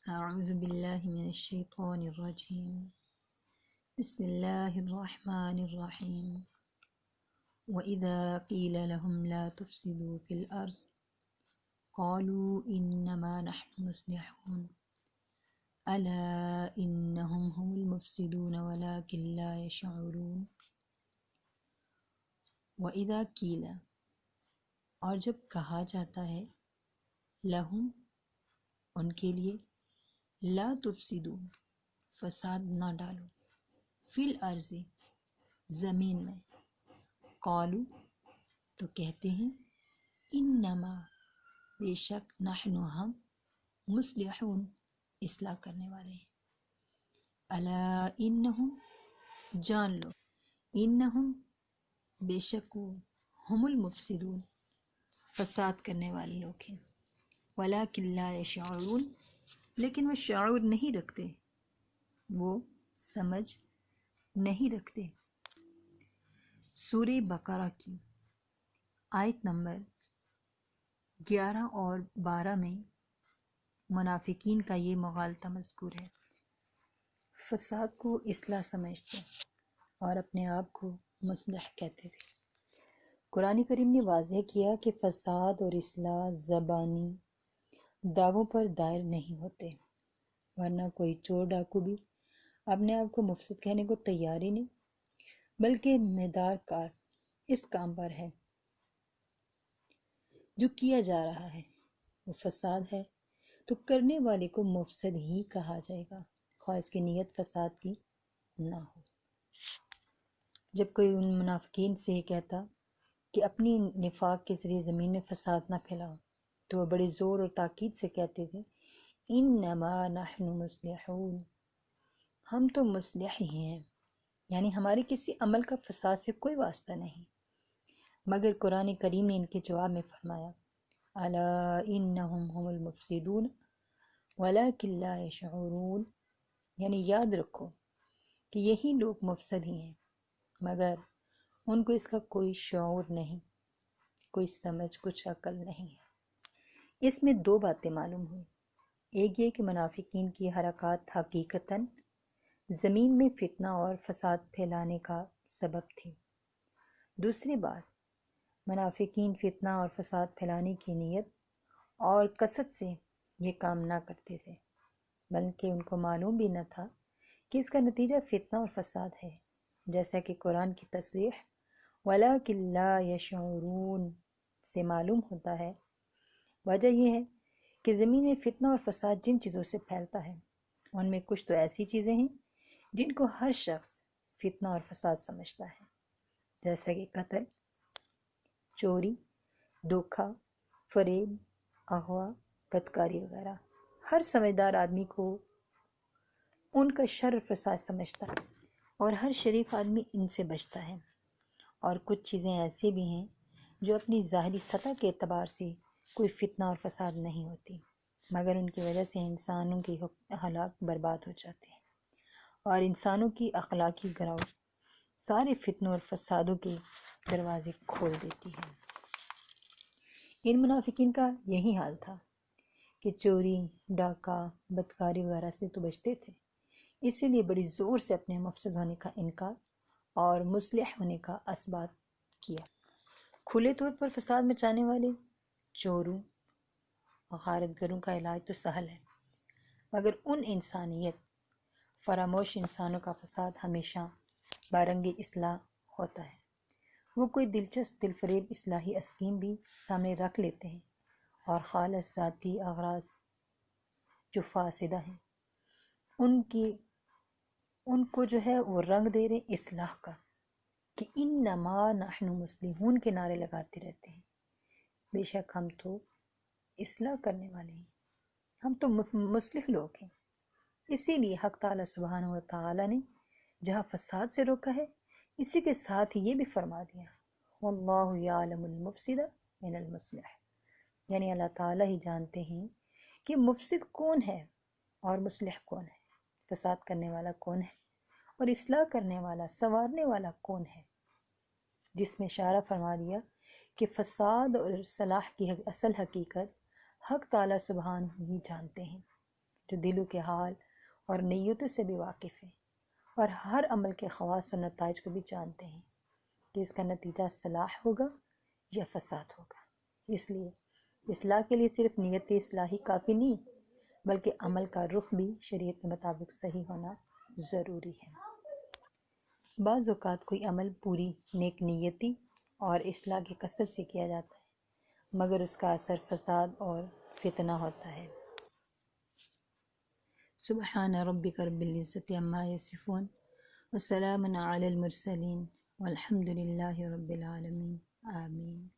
أعوذ بالله من الشيطان الرجيم. بسم الله الرحمن الرحيم. وإذا قيل لهم لا تفسدوا في الأرض قالوا إنما نحن مصلحون ألا إنهم هم المفسدون ولكن لا يشعرون. وإذا قيل، اور جب کہا جاتا ہے، لہم ان کے لیے، لا تفسدو فساد نہ ڈالو، فی الارض زمین میں، قالو تو کہتے ہیں، انما بے شک، نحن ہم، مصلحون اصلاح کرنے والے ہیں، الا انہم جان لو، انہم بے شک وہ، ہم المفسدون فساد کرنے والے لوگ ہیں، ولکن لا یشعرون لیکن وہ شعور نہیں رکھتے، وہ سمجھ نہیں رکھتے۔ سورہ بقرہ کی آیت نمبر 11 اور 12 میں منافقین کا یہ مغالطہ مذکور ہے۔ فساد کو اصلاح سمجھتے اور اپنے آپ کو مصلح کہتے تھے۔ قرآن کریم نے واضح کیا کہ فساد اور اصلاح زبانی دعووں پر دائر نہیں ہوتے، ورنہ کوئی چور ڈاکو بھی اپنے آپ کو مفسد کہنے کو تیار ہی نہیں، بلکہ میدان کار اس کام پر ہے۔ جو کیا جا رہا ہے وہ فساد ہے تو کرنے والے کو مفسد ہی کہا جائے گا، خواہ اس کی نیت فساد کی نہ ہو۔ جب کوئی ان منافقین سے یہ کہتا کہ اپنی نفاق کے ذریعے زمین میں فساد نہ پھیلاؤ، تو وہ بڑے زور اور تاکید سے کہتے تھے، انما نحن مصلحون، ہم تو مصلح ہی ہیں، یعنی ہمارے کسی عمل کا فساد سے کوئی واسطہ نہیں۔ مگر قرآن کریم نے ان کے جواب میں فرمایا، الا انہم هم المفسدون ولکن لا یشعرون، یعنی یاد رکھو کہ یہی لوگ مفسد ہی ہیں، مگر ان کو اس کا کوئی شعور نہیں، کوئی سمجھ، کچھ عقل نہیں ہے۔ اس میں دو باتیں معلوم ہوئی، ایک یہ کہ منافقین کی حرکات حقیقتاً زمین میں فتنہ اور فساد پھیلانے کا سبب تھی۔ دوسری بات، منافقین فتنہ اور فساد پھیلانے کی نیت اور قصد سے یہ کام نہ کرتے تھے، بلکہ ان کو معلوم بھی نہ تھا کہ اس کا نتیجہ فتنہ اور فساد ہے، جیسا کہ قرآن کی تصریح وَلَكِنْ لَا يَشْعُرُونَ سے معلوم ہوتا ہے۔ وجہ یہ ہے کہ زمین میں فتنہ اور فساد جن چیزوں سے پھیلتا ہے، ان میں کچھ تو ایسی چیزیں ہیں جن کو ہر شخص فتنہ اور فساد سمجھتا ہے، جیسا کہ قتل، چوری، دھوکہ، فریب، اغوا، بدکاری وغیرہ۔ ہر سمجھدار آدمی کو ان کا شر اور فساد سمجھتا ہے، اور ہر شریف آدمی ان سے بچتا ہے۔ اور کچھ چیزیں ایسی بھی ہیں جو اپنی ظاہری سطح کے اعتبار سے کوئی فتنہ اور فساد نہیں ہوتی، مگر ان کی وجہ سے انسانوں کی اخلاق برباد ہو جاتے ہیں، اور انسانوں کی اخلاقی گراوٹ سارے فتنوں اور فسادوں کے دروازے کھول دیتی ہے۔ ان منافقین کا یہی حال تھا کہ چوری، ڈاکہ، بدکاری وغیرہ سے تو بچتے تھے، اسی لیے بڑی زور سے اپنے مفسد ہونے کا انکار اور مصلح ہونے کا اثبات کیا۔ کھلے طور پر فساد مچانے والے چوروں، غارت گروں کا علاج تو سہل ہے، مگر ان انسانیت فراموش انسانوں کا فساد ہمیشہ بارنگ اصلاح ہوتا ہے۔ وہ کوئی دلچسپ دل فریب اصلاحی اسکیم بھی سامنے رکھ لیتے ہیں، اور خالص ذاتی اغراض جو فاسدہ ہیں ان کو جو ہے وہ رنگ دے رہے اصلاح کا، کہ انما نحن مصلحون کے نعرے لگاتے رہتے ہیں۔ بے شک ہم تو اصلاح کرنے والے ہیں، ہم تو مصلح لوگ ہیں۔ اسی لیے حق تعالیٰ سبحانہ و تعالیٰ نے جہاں فساد سے روکا ہے، اسی کے ساتھ ہی یہ بھی فرما دیا، واللہ یعلم المفسد من المصلح، یعنی اللہ تعالیٰ ہی جانتے ہیں کہ مفسد کون ہے اور مصلح کون ہے، فساد کرنے والا کون ہے اور اصلاح کرنے والا، سنوارنے والا کون ہے، جس میں اشارہ فرما دیا کہ فساد اور صلاح کی اصل حقیقت حق تعالیٰ سبحانہ ہی جانتے ہیں، جو دلوں کے حال اور نیتوں سے بھی واقف ہے اور ہر عمل کے خواص اور نتائج کو بھی جانتے ہیں کہ اس کا نتیجہ صلاح ہوگا یا فساد ہوگا۔ اس لیے اصلاح کے لیے صرف نیت اصلاحی کافی نہیں، بلکہ عمل کا رخ بھی شریعت کے مطابق صحیح ہونا ضروری ہے۔ بعض اوقات کوئی عمل پوری نیک نیتی اور اصلاح کی کثرت سے کیا جاتا ہے، مگر اس کا اثر فساد اور فتنہ ہوتا ہے۔ سبحان ربک رب العزت عما یصفون وسلام علی المرسلین والحمد للہ رب العالمین، آمین۔